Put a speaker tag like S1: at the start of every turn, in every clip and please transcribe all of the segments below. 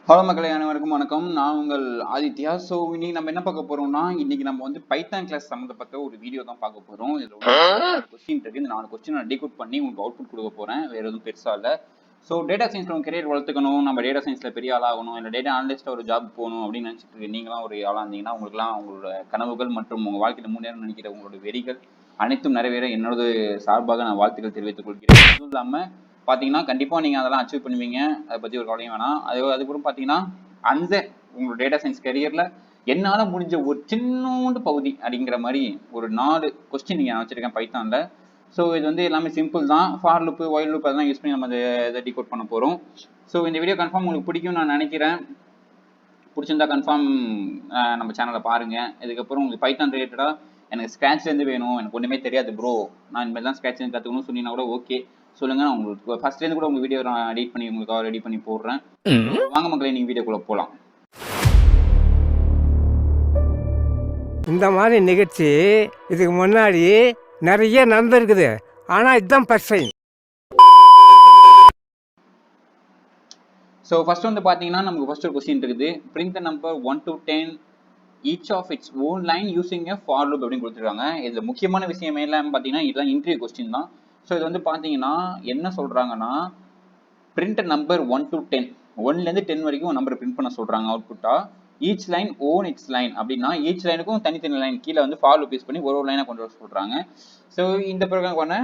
S1: Hello மக்களே, அனைவருக்கும் வணக்கம். நான் உங்கள் ஆதித்யா. ஸோ இன்னைக்கு நம்ம என்ன பார்க்க போறோம்னா, இன்னைக்கு நம்ம வந்து பைத்தான் கிளாஸ் சம்மந்தப்பட்ட ஒரு வீடியோ தான் பார்க்க போறோம். இதுல ஒரு 4 கொஸ்டின் இருக்கு. இந்த 4 கொஸ்டின் நான் டீகோட் பண்ணி உங்களுக்கு அவுட்புட் கொடுக்க போறேன். வேற எதுவும் பெருசா இல்ல. ஸோ டேட்டா சயின்ஸ்ல உங்க கரியர் வளர்த்துக்கணும், நம்ம டேட்டா சயின்ஸ்ல பெரிய ஆளாகணும், இல்லை டேட்டா அனலிஸ்டா ஒரு ஜாப் போகணும் அப்படின்னு நினைச்சிட்டு இருக்கு நீங்களாம் ஒரு ஆளா இருந்தீங்கன்னா, உங்களுக்குலாம் உங்களோட கனவுகள் மற்றும் உங்க வாழ்க்கையில முன்னேற நினைக்கிற உங்களோட வெறிகள் அனைத்தும் நிறைவேற என்னோட சார்பாக நான் வாழ்த்துக்கள் தெரிவித்துக் கொள்கிறேன். அதுவும் இல்லாம பாத்தீங்கன்னா கண்டிப்பா நீங்க அதெல்லாம் அச்சீவ் பண்ணுவீங்க. அதை பத்தி ஒரு கவலையும் வேணாம். அதுக்கப்புறம் பாத்தீங்கன்னா அந்த உங்களோட டேட்டா சயின்ஸ் கரியர்ல என்னால முடிஞ்ச ஒரு சின்னோண்டு பகுதி அப்படிங்கிற மாதிரி ஒரு 4 கொஸ்டின் நீங்க வச்சிருக்கேன் பைத்தான்ல. ஸோ இது வந்து எல்லாமே சிம்பிள் தான். ஃபார் லுப், ஒயில் லுப் அதெல்லாம் யூஸ் பண்ணி நம்ம இதை டிகோட் பண்ண போறோம். ஸோ இந்த வீடியோ கன்ஃபார்ம் உங்களுக்கு பிடிக்கும் நான் நினைக்கிறேன். பிடிச்சிருந்தா கன்ஃபார்ம் நம்ம சேனலை பாருங்க. இதுக்கப்புறம் உங்களுக்கு பைத்தான் ரிலேட்டடா எனக்கு ஸ்கிராட்ச்லேருந்து வேணும், எனக்கு ஒன்றுமே தெரியாது ப்ரோ, நான் இனிமேல் தான் ஸ்கிராட்ச்லேருந்து கற்றுக்கணும்னு சொன்னீங்கன்னா கூட ஓகே சொல்லுங்க. நான் உங்களுக்கு ஃபர்ஸ்ட்லேருந்து கூட உங்கள் வீடியோ நான் எடிட் பண்ணி உங்களுக்காக ரெடி பண்ணி போடுறேன். வாங்க மக்களே, நீங்கள் வீடியோக்குள்ளே போகலாம்.
S2: இந்த மாதிரி நிகழ்ச்சி இதுக்கு முன்னாடி நிறைய நடந்திருக்குது, ஆனால் இதுதான் ஃபர்ஸ்ட் டைம்.
S1: ஸோ ஃபர்ஸ்ட் வந்து பார்த்தீங்கன்னா நமக்கு ஃபர்ஸ்ட் ஒரு கொஸ்டின் இருக்குது. Print the number 1 to 10 each of its own line using a for loop அப்படின்னு கொடுத்துருக்காங்க. இதில் முக்கியமான விஷயம் எல்லாம் பார்த்தீங்கன்னா இதெல்லாம் இன்டர்வியூ கொஸ்டின் தான். ஸோ இது வந்து பார்த்தீங்கன்னா என்ன சொல்கிறாங்கன்னா, பிரிண்ட் நம்பர் 1 to 10, 1லேருந்து 10 வரைக்கும் நம்பர் பிரிண்ட் பண்ண சொல்கிறாங்க அவுட்புட்டா. Each line on its line அப்படின்னா ஈச் லைனுக்கும் தனித்தனி லைன் கீழே வந்து ஃபார் லூப் யூஸ் பண்ணி ஒரு லைனை கொண்டு வர சொல்கிறாங்க. ஸோ இந்த ப்ரோக்ராம்க்கான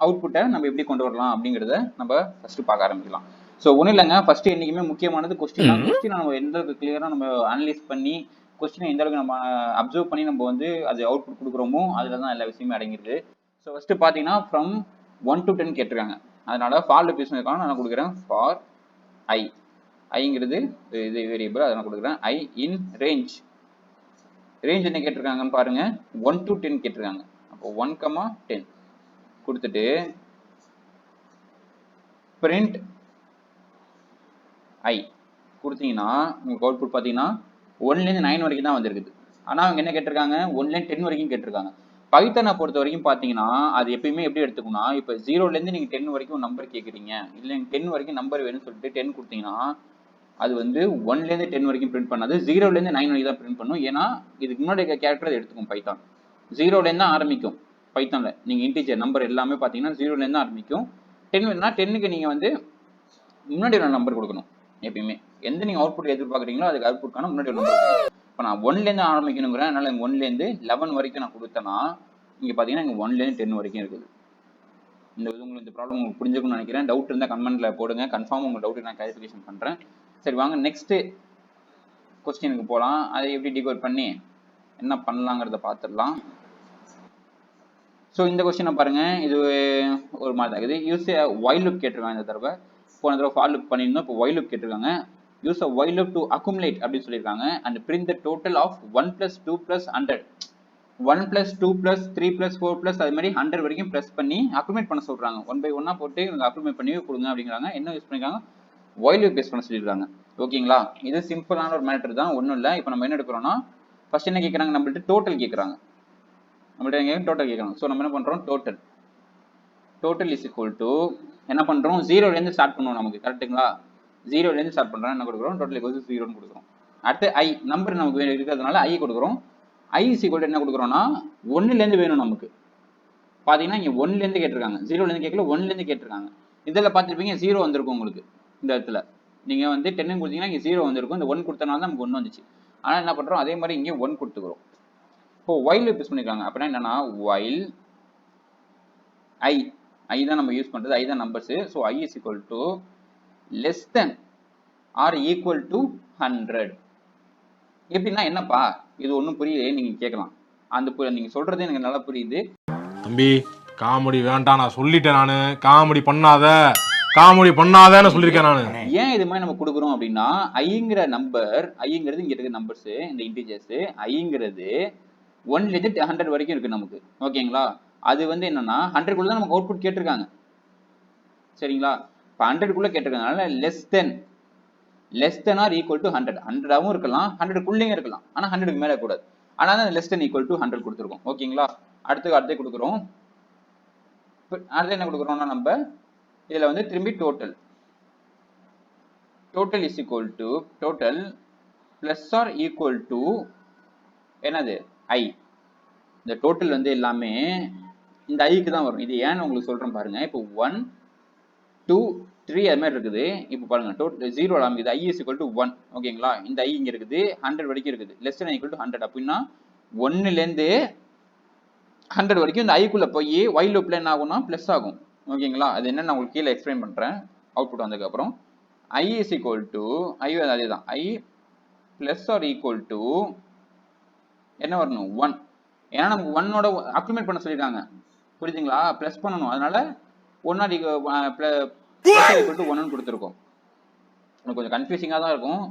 S1: அவுட்புட்டை நம்ம எப்படி கொண்டு வரலாம் அப்படிங்கிறத நம்ம ஃபர்ஸ்ட் பார்க்க ஆரம்பிக்கலாம். ஸோ ஒன்றும் இல்லைங்க, ஃபர்ஸ்ட் என்றைக்குமே முக்கியமானது கொஸ்டின் தான். கொஸ்டினை நம்ம எந்த அளவுக்கு கிளியராக நம்ம அனலைஸ் பண்ணி கொஸ்டினை எந்த அளவுக்கு நம்ம அப்சர்வ் பண்ணி நம்ம வந்து அது அவுட்புட் கொடுக்குறோமோ அதில் தான் எல்லா விஷயமே அடங்கிருக்கு. ஸோ ஃபர்ஸ்ட் பார்த்தீங்கன்னா ஃப்ரம் 1 to 10 கேட்டிருக்காங்க. அதனால ஃபார் லூப் யூஸ் பண்ணிருக்காங்க. நான் கொடுக்குறேன் ஃபார் ஐ. ஐங்கிறது இது வேரியபிள், அதை நான் கொடுக்குறேன். ஐ இன் ரேஞ்ச். ரேஞ்ச் என்ன கேட்டிருக்காங்கன்னு பாருங்க, 1 to 10 கேட்டிருக்காங்க. அப்போ 1, 10 கொடுத்துட்டு பிரிண்ட் ஐ கொடுத்தீங்கன்னா உங்களுக்கு அவுட்புட் பார்த்தீங்கன்னா 1லேருந்து 9 வரைக்கும் தான் வந்திருக்குது. ஆனால் அவங்க என்ன கேட்டிருக்காங்க, 1லேருந்து 10 வரைக்கும் கேட்டிருக்காங்க. பைத்தானை பொறுத்த வரைக்கும் பார்த்தீங்கன்னா அது எப்பயுமே எப்படி எடுத்துக்கணும்னா, இப்போ 0லேருந்து நீங்கள் 10 வரைக்கும் நம்பர் கேட்குறீங்க, இல்லை நீங்கள் 10 வரைக்கும் நம்பர் வேணும்னு சொல்லிட்டு 10 கொடுத்தீங்கன்னா அது வந்து 1லேருந்து 10 வரைக்கும் பிரிண்ட் பண்ணாது, 0லேருந்து 9 வரைக்கும் தான் பிரிண்ட் பண்ணும். ஏன்னா இதுக்கு முன்னாடி கேரக்டர் அதை எடுத்துக்கும் பைத்தான். 0லேருந்து தான் ஆரம்பிக்கும் பைத்தானில். நீங்கள் இன்டீஜர் நம்பர் எல்லாமே பார்த்தீங்கன்னா 0லேருந்து தான் ஆரம்பிக்கும். 10 வேணும்னா 10க்கு நீங்கள் வந்து முன்னாடி ஒரு நம்பர் கொடுக்கணும். எப்பயுமே எந்த நீங்கள் அவுட்புட் எதிர்பார்க்குறீங்களோ அதுக்கு அவுட்புட்கான முன்னாடி ஒரு நம்பர். இப்போ நான் 1லேருந்து ஆரம்பிக்கணுங்கிறேன், அதனால 1லேருந்து 11 வரைக்கும் நான் கொடுத்தேன்னா இங்கே பார்த்தீங்கன்னா இங்கே 1லேருந்து 10 வரைக்கும் இருக்குது. இந்த உங்களுக்கு இந்த ப்ராப்ளம் உங்களுக்கு புரிஞ்சுக்கணும்னு நினைக்கிறேன். டவுட் இருந்தால் கமெண்ட்ல போடுங்க, கன்ஃபார்ம் உங்கள் டவுட் நான் கிளாரிஃபிகேஷன் பண்ணுறேன். சரி வாங்க நெக்ஸ்ட் கொஸ்டினுக்கு போகலாம். அதை எப்படி டிகோட் பண்ணி என்ன பண்ணலாங்கிறத பார்த்துடலாம். ஸோ இந்த கொஸ்டினை பாருங்க, இது ஒரு மாதிரி தான் இருக்குது. யூஸ் ஒயில் லூப் கேட்டிருக்காங்க. இந்த தடவை போன தடவை ஃபார் லூப் பண்ணியிருந்தோம், இப்போ ஒயில் லூப் கேட்டிருக்காங்க. Use a while loop to accumulate அப்படின்னு சொல்லியிருக்காங்க. And print the total of 1 + 2 + 100, 1 + 2 + 3 + 4 அது மாதிரி 100 வரைக்கும் ப்ளஸ் பண்ணி அக்குமுலேட் பண்ண சொல்றாங்க. 1 by 1 போட்டு அக்குமுலேட் பண்ணி கொடுங்க அப்படிங்கிறாங்க. என்ன யூஸ் பண்ணிருக்காங்க, ஒயில் லூப் யூஸ் பண்ண சொல்லியிருக்காங்க. ஓகேங்களா, இது சிம்பிளான ஒரு மேட்டர் தான், ஒன்றும் இல்லை. இப்போ நம்ம என்ன எடுக்கிறோம்னா ஃபர்ஸ்ட் என்ன கேட்குறாங்க, நம்மள்ட்ட டோட்டல் கேட்குறாங்க. நம்மள்ட்ட டோட்டல் கேட்குறாங்க. ஸோ நம்ம என்ன பண்ணுறோம், டோட்டல் இஸ் ஈக்குவல் டு என்ன பண்ணுறோம், 0லேருந்து ஸ்டார்ட் பண்ணுவோம். நமக்கு கரெக்டுங்களா, 0லேருந்து ஸ்டார்ட் பண்ணுறோம். என்ன கொடுக்குறோம், டோட்டல் ஈக்குவல் டு 0ன்னு கொடுக்குறோம். அடுத்து ஐ நம்பர் நமக்கு இருக்கிறதுனால ஐ கொடுக்குறோம். ஐ இஸ் ஈக்குவல் டு என்ன கொடுக்குறோம்னா 1லேருந்து வேணும் நமக்கு. பார்த்தீங்கன்னா இங்கே 1லேருந்து கேட்டிருக்காங்க, 0லேருந்து கேட்கல, 1லேருந்து கேட்டிருக்காங்க. இதில் பார்த்துருப்பீங்க 0 வந்திருக்கும் உங்களுக்கு. இந்த இடத்துல நீங்கள் வந்து 10 கொடுத்தீங்கன்னா இங்கே 0 வந்திருக்கும். இந்த 1 கொடுத்தனால தான் நமக்கு 1 வந்துச்சு. ஆனால் என்ன பண்ணுறோம், அதே மாதிரி இங்கே 1 கொடுத்துக்கிறோம். இப்போ ஒயில் யூஸ் பண்ணிருக்காங்க. அப்படின்னா என்னன்னா ஒயில் ஐ தான் நம்ம யூஸ் பண்றது, ஐ தான் numbers. So i is equal to less than or equal to 100. எப்படின்னா என்னப்பா இது ஒன்றும் புரியலையே நீங்க கேட்கலாம். அந்த நீங்க சொல்றது எனக்கு நல்லா புரியுது.
S3: தம்பி காமெடி வேண்டாம், நான் சொல்லிட்டேன். நானு காமெடி பண்ணாதன்னு சொல்லியிருக்கேன் நானு.
S1: ஏன் இது மாதிரி நம்ம கொடுக்குறோம் அப்படின்னா ஐங்கிற நம்பர், ஐங்கிறது இங்க இருக்க நம்பர்ஸ், இந்த இன்டிஜர்ஸ். ஐங்கிறது 1லேருந்து 100 வரைக்கும் இருக்கு நமக்கு. ஓகேங்களா, அது வந்து என்னன்னா 100குள்ள தான் நமக்கு அவுட்புட் கேட்டிருக்காங்க. சரிங்களா, இப்போ 100குள்ள கேட்டிருக்கனால less than or equal to 100. 100ஆகவும் இருக்கலாம், 100குள்ளேயும் இருக்கலாம், ஆனால் 100க்கு மேலே கூடாது. ஆனால் தான் லெஸ் தென் ஈக்குவல் டு 100 கொடுத்துருக்கோம். ஓகேங்களா, அடுத்து கொடுக்குறோம். அடுத்து என்ன கொடுக்குறோம்னா நம்ம இதில் வந்து திரும்பி total is equal to total plus or equal to என்னது I. இந்த டோட்டல் வந்து எல்லாமே இந்த ஐக்கு தான் வரும். இது ஏன்னு உங்களுக்கு சொல்றேன் பாருங்க. இப்போ 1 2 3 அது மாதிரி இருக்குது. இப்போ பாருங்க டோட்டல் 0 ஆரம்பிக்குது. I is equal to 1. ஓகேங்களா? இந்த I இங்க இருக்குது 100 வரைக்கும் இருக்குது. less than equal to 100 அப்படின்னா 1 ல இருந்து 100 வரைக்கும் இந்த ஐக்குள்ள போய் while loopல என்ன ஆகும்னா பிளஸ் ஆகும். ஓகேங்களா? அது என்ன நான் உங்களுக்கு கீழே எக்ஸ்பிளைன் பண்றேன் அவுட்புட் வந்ததுக்கு அப்புறம். I is equal to I அதேதான் I plus or equal to என்ன வரணும் 1. ஏன்னா நமக்கு 1ஓட அக்யூமுலேட் பண்ண சொல்லிருக்காங்க. புரியுதுங்களா? பிளஸ் பண்ணணும். அதனால 1 ஆர் ஈக்குவல் டு 1ன்னு கொடுத்துருக்கோம். எனக்கு கொஞ்சம் கன்ஃபியூசிங்கா தான் இருக்கும்.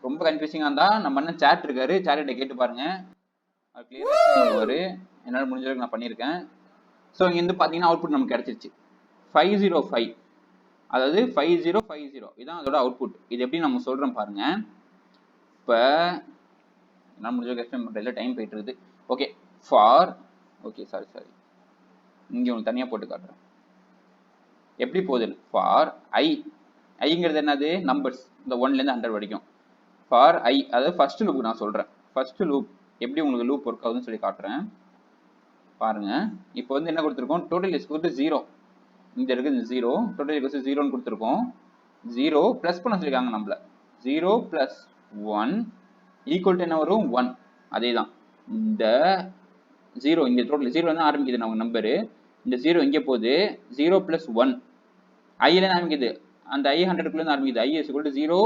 S1: ரொம்ப கன்ஃபியூசிங்கா இருந்தா நம்ம அண்ணன் சாட் இருக்காரு, சார்ட்ட கேட்டு பாருங்க. அது கிளியரா பண்ணுவாரு. என்னால முடிஞ்ச அளவுக்கு நான் பண்ணியிருக்கேன். ஸோ இங்க இருந்து பாத்தீங்கன்னா அவுட்புட் நமக்கு கிடைச்சிருச்சு 505. அதாவது 5050 இதான் அதோட அவுட்புட். இது எப்படி நம்ம சொல்றோம் பாருங்க. இப்போ நான் முடிஞ்ச எக்ஸ்பிளைன் பண்றதுல டைம் போயிட்டு இருக்குது. ஓகே ஃபார் ஓகே சாரி இங்க உங்களுக்கு தனியா போட்டு காட்டுறேன் எப்படி போகுது. ஃபார் ஐங்கிறது என்னது நம்பர்ஸ், இந்த 1ல இருந்து 100 வரைக்கும். ஃபார் ஐ அதாவது ஃபர்ஸ்ட் லூப் நான் சொல்றேன். ஃபர்ஸ்ட் லூப் எப்படி உங்களுக்கு லூப் ஒர்க் ஆகுதுன்னு சொல்லி காட்டுறேன் பாருங்க. இப்போ வந்து என்ன கொடுத்துருக்கோம், டோட்டல் இஸ் ஈக்குவல் டு 0. இங்க இருக்குது 0, டோட்டல் இஸ் ஈக்குவல் டு 0ன்னு கொடுத்துருக்கோம். 0 பிளஸ் பண்ண சொல்லிருக்காங்க நம்மள. 0 பிளஸ் 1 ஈக்குவல் டு என்ன வரும் 1. அதேதான் இந்த 0 இங்க டோட்டல் 0 தான் ஆரம்பிக்குது நம்ம நம்பரு. இந்த 0 இங்கே போகுது. 0 பிளஸ் 1 ஐல ஆரம்பிக்குது. அந்த I 100 குள்ள ஆரம்பிக்குது. I is equal to 0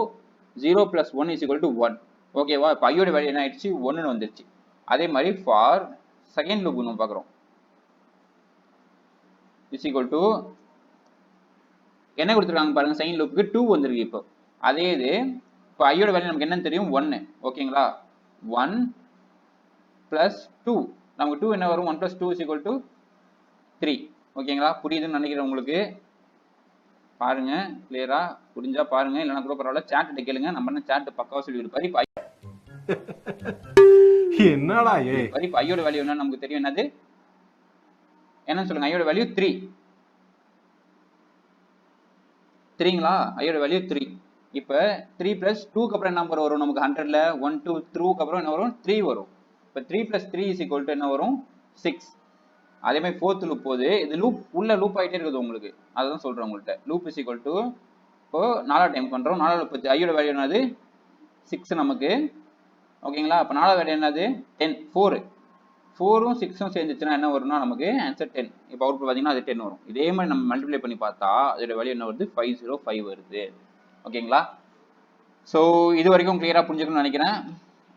S1: 0 plus 1 is equal to 1. ஓகேவா? இப்போ ஐயோட வேல்யூ என்ன ஆயிடுச்சு 1ன்னு வந்துருச்சு. அதே மாதிரி ஃபார் செகண்ட் லூப் நம்ம பார்க்குறோம். இஸ் ஈக்குவல் டு என்ன கொடுத்துருக்காங்க பாருங்க. செகண்ட் லூப்புக்கு 2 வந்துருக்கு. இப்போ அதே இது இப்போ ஐயோட வேல்யூ நமக்கு என்னன்னு தெரியும் 1. ஓகேங்களா? 1 பிளஸ் 2 நமக்கு 2 என்ன வரும் 1 plus 2 is equal to 3. ஓகேங்களா? புரியுதுன்னு நினைக்கிறேன் உங்களுக்கு. பாருங்க கிளியரா புரிஞ்சா பாருங்க, இல்லைன்னா கூட பரவாயில்ல சாட் கேளுங்க. நம்ம சாட் பக்காவா சொல்லி கொடுப்பாரு.
S3: என்னடா
S1: இப்போ ஐயோட வேல்யூ என்ன நமக்கு தெரியும். என்னது என்னன்னு சொல்லுங்க. ஐயோட வேல்யூ 3. 3ங்களா? ஐயோட வேல்யூ 3. இப்போ 3 பிளஸ் 2க்கு அப்புறம் என்ன நம்பர் வரும் நமக்கு 100ல 1 2 3க்கு அப்புறம் என்ன வரும் 3 வரும். இப்போ 3 பிளஸ் 3 இஸ் ஈக்குவல் டு என்ன வரும் 6. அதே மாதிரி ஃபோர்த் லூப் போகுது. இது லூப் உள்ள லூப் ஆகிட்டே இருக்குது உங்களுக்கு. அதுதான் சொல்றேன் உங்கள்கிட்ட. லூப் இஸ் ஈக்குவல் டு இப்போ 4 டைம் பண்றோம். 4 லூப் ஐயோட வேல்யூ என்னது 6 நமக்கு. ஓகேங்களா? அப்போ 4 வேல்யூ என்னது 10. 4ம் 6ம் சேர்ந்துச்சுன்னா என்ன வரும்னா நமக்கு ஆன்சர் 10. இப்போ அவுட்புட் பார்த்தீங்கன்னா அது 10 வரும். இதே மாதிரி நம்ம மல்டிப்ளை பண்ணி பார்த்தா அதோட வேல்யூ என்ன வருது 505 வருது. ஓகேங்களா? ஸோ இது வரைக்கும் கிளியரா புரிஞ்சுக்கணும்னு நினைக்கிறேன்.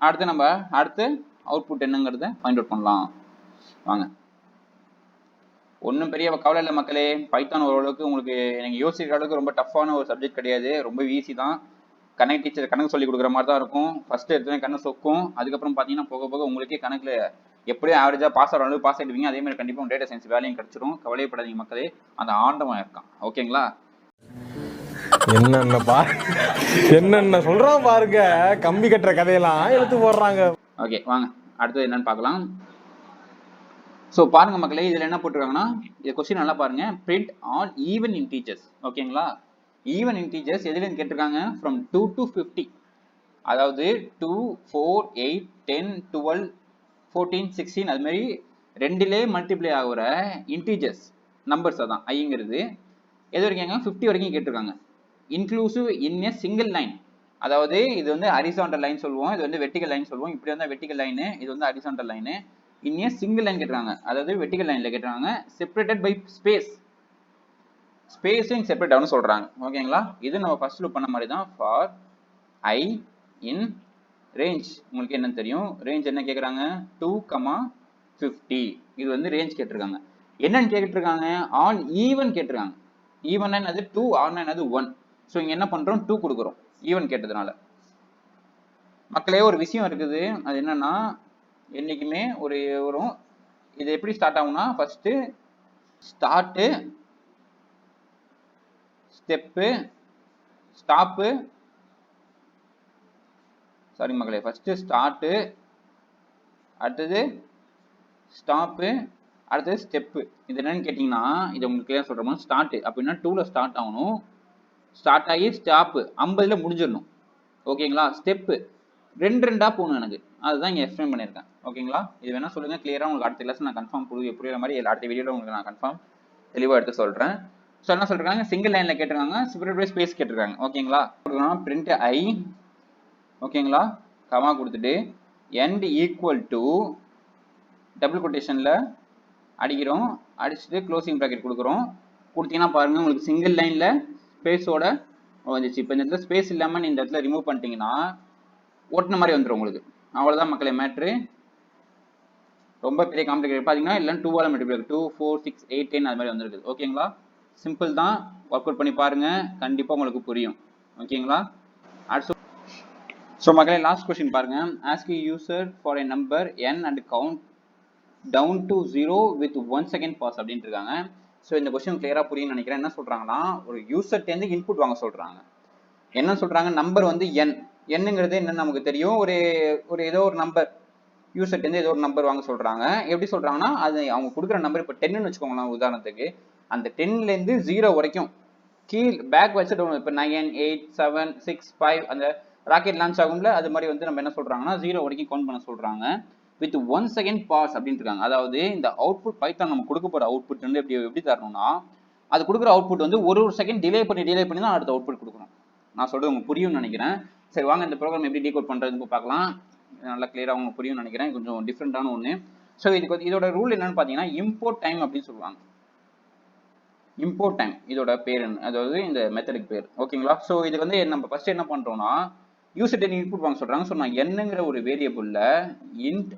S1: அடுத்து அவுட்புட் என்னங்கிறத ஃபைண்ட் அவுட் பண்ணலாம் வாங்க. ஒன்றும் பெரிய கவலை இல்லை மக்களே. பைத்தான் ஓரளவுக்கு உங்களுக்கு நீங்கள் யோசிக்கிற அளவுக்கு ரொம்ப டஃப்பான ஒரு சப்ஜெக்ட் கிடையாது. ரொம்ப ஈஸி தான். கணக்கு டீச்சர் கணக்கு சொல்லி கொடுக்குற மாதிரி தான் இருக்கும். ஃபர்ஸ்ட் எடுத்தோடனே கண்ணை சொக்கும். அதுக்கப்புறம் பார்த்தீங்கன்னா போக போக உங்களுக்கே கணக்கில் எப்படியும் ஆவரேஜாக பாஸ் ஆகிற அளவுக்கு பாஸ் ஆகிடுவீங்க. அதே மாதிரி கண்டிப்பாக டேட்டா சயின்ஸ் வேலையும் கிடைச்சிடும். கவலைப்படாதீங்க மக்களே. அந்த ஆண்டவன் இருக்கான். ஓகேங்களா?
S3: என்னென்ன சொல்றான் பாருங்க. கம்பி கட்டுற கதையெல்லாம் எடுத்து போடுறாங்க.
S1: ஓகே வாங்க அடுத்தது என்னன்னு பார்க்கலாம். ஸோ பாருங்க மக்களே, இதில் என்ன போட்டிருக்காங்கன்னா இந்த கொஸ்டின் நல்லா பாருங்க. Print all even integers. ஓகேங்களா? ஈவன் இன்டீஜர்ஸ் எதுலேருந்து கேட்டிருக்காங்க ஃப்ரம் 2 to 50. அதாவது 2 4 8 10 12 14 16 அது மாதிரி 2லே மல்டிப்ளை ஆகுற இன்டீஜர்ஸ் நம்பர்ஸ் தான் ஐங்கிறது. எது வரைக்கும் 50 வரைக்கும் கேட்டிருக்காங்க. Inclusive in a single line. அதாவது இது வந்து ஹரிசாண்டல் லைன் சொல்லுவோம், இது வந்து வெர்டிகல் லைன் சொல்லுவோம். இப்படி வந்தா வெர்டிகல் லைனு, இது வந்து horizontal line. In a single line கேட்டிருக்காங்க. அதாவது வெர்டிகல் லைன்ல கேட்டிருக்காங்க. Separated by space. Spacing separate ஆகும்னு சொல்றாங்க. ஓகேங்களா? இது நம்ம ஃபர்ஸ்ட் லூப் பண்ண மாதிரி தான். For I in range. உங்களுக்கு என்ன தெரியும் ரேஞ்ச் என்ன கேட்குறாங்க 2, 50. இது வந்து ரேஞ்ச் கேட்டிருக்காங்க. என்னன்னு கேட்டிருக்காங்க ஆல் ஈவன் கேட்டிருக்காங்க. ஈவன் என்னது 2, ஆர் என்னது 1. ஸோ இங்க என்ன பண்றோம் 2 கொடுக்குறோம் ஈவன் கேட்டதுனால. மக்களே ஒரு விஷயம் இருக்குது. அது என்னன்னா என்னைக்குமே ஒரு வரும். இது எப்படி ஸ்டார்ட் ஆகும்னா first start step stop. Sorry மக்களே, ஃபர்ஸ்ட் ஸ்டார்ட், அடுத்தது ஸ்டாப்பு, அடுத்தது ஸ்டெப்பு. இது என்னன்னு கேட்டீங்கன்னா இது உங்களுக்கு கிளியர் சொல்றோம். ஸ்டார்ட் அப்படின்னா 2ல ஸ்டார்ட் ஆகணும். ஸ்டார்ட் ஆகி ஸ்டாப் 50ல முடிஞ்சிடணும். ஓகேங்களா? ஸ்டெப்பு ரெண்டா போகணும் எனக்கு. அதுதான் இங்கே எக்ஸ்பிளைன் பண்ணியிருக்கேன். ஓகேங்களா? இது வேணா சொல்லுங்க கிளியரா. உங்களுக்கு அடுத்த கிளாஸ் நான் கன்ஃபார்ம் புரியுற மாதிரி அடுத்த வீடியோவில் உங்களுக்கு நான் கன்ஃபார்ம் தெளிவாக எடுத்து சொல்கிறேன். ஸோ என்ன சொல்றாங்க, சிங்கிள் லைனில் கேட்டிருக்காங்க, செப்பரேட் பை ஸ்பேஸ் கேட்டிருக்காங்க. ஓகேங்களா? பிரிண்ட் ஐ, ஓகேங்களா, கமா கொடுத்துட்டு எண்ட் ஈக்குவல் டு டபுள் கொட்டேஷனில் அடிக்கிறோம், அடிச்சுட்டு க்ளோசிங் ப்ராக்கெட் கொடுக்குறோம். கொடுத்தீங்கன்னா பாருங்க உங்களுக்கு சிங்கிள் லைனில் ஸ்பேஸோட வந்துச்சு. இப்போ இந்த இடத்துல ஸ்பேஸ் இல்லாமல் இந்த இடத்துல ரிமூவ் பண்ணிட்டீங்கன்னா ஓட்டின மாதிரி வந்துடும் உங்களுக்கு. அவ்வளோதான் மக்களே மேட்ரு. ரொம்ப பெரிய காம்ப்ளிகேட் பார்த்தீங்கன்னா இல்லை 2ஆல் மல்டிப்ளை 2, 4, 6, 8, 10 அது மாதிரி வந்துருக்குது. ஓகேங்களா? சிம்பிள் தான், ஒர்க் அவுட் பண்ணி பாருங்க, கண்டிப்பாக உங்களுக்கு புரியும். ஓகேங்களா? அடுத்து ஸோ மக்களே லாஸ்ட் கொஸ்டின் பாருங்க. Ask user for a number n and count down to 0 with 1 second pause அப்படின்ட்டு இருக்காங்க. ஸோ இந்த கொஸ்டின் கிளியரா புரியும்னு நினைக்கிறேன். என்ன சொல்றாங்கன்னா, ஒரு யூசர்ட்டேருந்து இன்புட் வாங்க சொல்றாங்க. என்ன சொல்றாங்க, நம்பர் வந்து n, என்னங்கிறது என்னன்னு நமக்கு தெரியும். ஒரு ஏதோ ஒரு நம்பர் யூசர்ட்டேருந்து ஏதோ ஒரு நம்பர் வாங்க சொல்றாங்க. எப்படி சொல்றாங்கன்னா, அது அவங்க கொடுக்குற நம்பர் இப்போ 10ன்னு வச்சுக்கோங்களேன் உதாரணத்துக்கு. அந்த 10லேருந்து 0 வரைக்கும் கீழ் பேக் வச்சுட்டு இப்போ 9, 8, 7, 6, 5 அந்த ராக்கெட் லான்ச் ஆகும்ல, அது மாதிரி வந்து நம்ம என்ன சொல்றாங்கன்னா 0 வரைக்கும் கவுண்ட் பண்ண சொல்றாங்க. வித் 1 செகண்ட் பாஸ் அப்படின்னு இருக்காங்க. அதாவது இந்த அவுட்புட் பைத்தான் நம்ம கொடுக்க போற அவுட்புட் வந்து எப்படி தரணும்னா, அது கொடுக்குற அவுட்புட் வந்து ஒரு செகண்ட் டிலே பண்ணி தான் அடுத்த அவுட்புட் கொடுக்கணும். நான் சொல்றது உங்களுக்கு புரியும்னு நினைக்கிறேன். சரி வாங்க இந்த ப்ரோக்ராம் எப்படி டீகோட் பண்றதுன்னு பார்க்கலாம். நல்லா கிளியரா உங்களுக்கு புரியும்னு நினைக்கிறேன். கொஞ்சம் டிஃப்ரெண்டான ஒன்று. ஸோ இதோட ரூல் என்னன்னு பார்த்தீங்கன்னா, இம்போர்ட் டைம் அப்படின்னு சொல்லுவாங்க. இம்போர்ட் டைம் இதோட பேர் என்ன, அதாவது இந்த மெத்தடுக்கு பேர். ஓகேங்களா? ஸோ இது வந்து நம்ம ஃபர்ஸ்ட் என்ன பண்றோம்னா, யூசர் டென் இன்புட் வாங்க சொல்றாங்க. ஸோ நான் என்னங்கிற ஒரு வேரியபிள்ல இன்ட்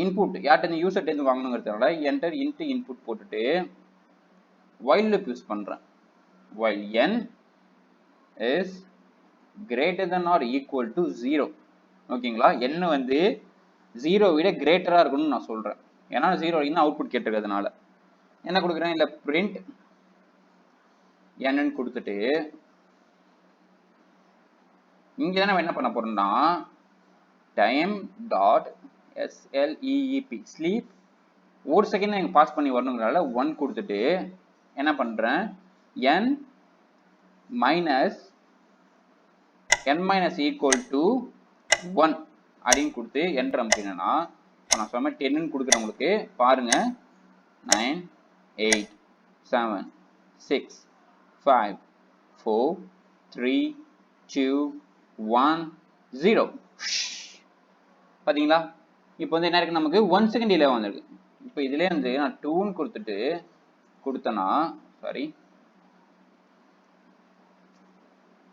S1: இன்புட் யார்கிட்ட யூசர் டென் வாங்கணுங்கிறதுனால என்டர் இன்ட் இன்புட் போட்டுட்டு while loop யூஸ் பண்றேன். while n is greater than or equal to 0. ஓகேங்களா? n வந்து 0 விட கிரேட்டரா இருக்கணும்னு நான் சொல்றேன். ஏன்னா 0 வரைக்கும் தான் அவுட்புட் கேட்டிருக்கிறதுனால என்ன கொடுக்குறேன், இல்ல பிரிண்ட் n கொடுத்துட்டு இங்க தான் நம்ம என்ன பண்ண போறோம்னா டைம் டாட் sleep ஸ்லீப் ஒரு செகண்ட் நீங்க பாஸ் பண்ணி வரணுங்கிறனால 1 கொடுத்துட்டு என்ன பண்றேன், n minus equal to 1 அப்படின்னு கொடுத்து என்டர் அமுக்கினா நான் சொன்ன 10 கொடுக்குறேன். உங்களுக்கு பாருங்க 9, 8, 7, 6, 5, 4, 3, 2, 1, 0. பாத்தீங்களா? இப்போ வந்து என்ன இருக்கு, நமக்கு 1 செகண்ட் டிலே வந்திருக்கு. இப்போ இதுல இருந்து நான் 2 கொடுத்துட்டு கொடுத்தனா சாரி,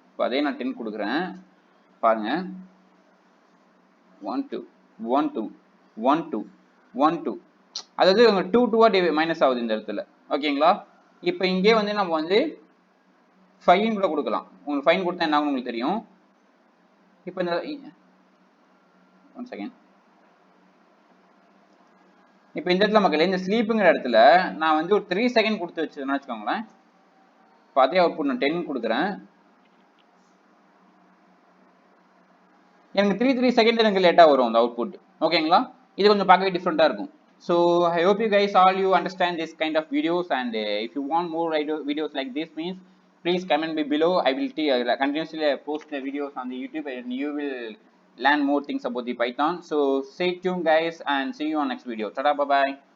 S1: இப்போ அதே நான் 10 கொடுக்குறேன். பாருங்க 1 2 1 2 1 2 1 2, அதாவது 2 2 மைனஸ் ஆகுது இந்த இடத்துல. ஓகேங்களா? இப்போ இங்கே வந்து நம்ம வந்து 5 கூட கொடுக்கலாம். உங்களுக்கு 5 கொடுத்தா என்ன ஆகும் உங்களுக்கு தெரியும். இப்போ இந்த 1 செகண்ட், இப்போ இந்த இடத்துல மக்களே இந்த ஸ்லீப்புங்கிற இடத்துல நான் வந்து ஒரு 3 செகண்ட் கொடுத்து வச்சுருந்தேன்னு வச்சுக்கோங்களேன். இப்போ அதே அவுட்புட் நான் 10 கொடுக்குறேன். எனக்கு 3 செகண்ட் எனக்கு லேட்டாக வரும் அந்த அவுட்புட். ஓகேங்களா? இது கொஞ்சம் பார்க்கவே டிஃப்ரெண்ட்டாக இருக்கும். So I hope you guys all you understand this kind of videos, and if you want more videos like this means please comment me below. I will continuously post the videos on the YouTube and you will learn more things about the Python. So stay tuned guys and see you on next video. Tada, bye bye.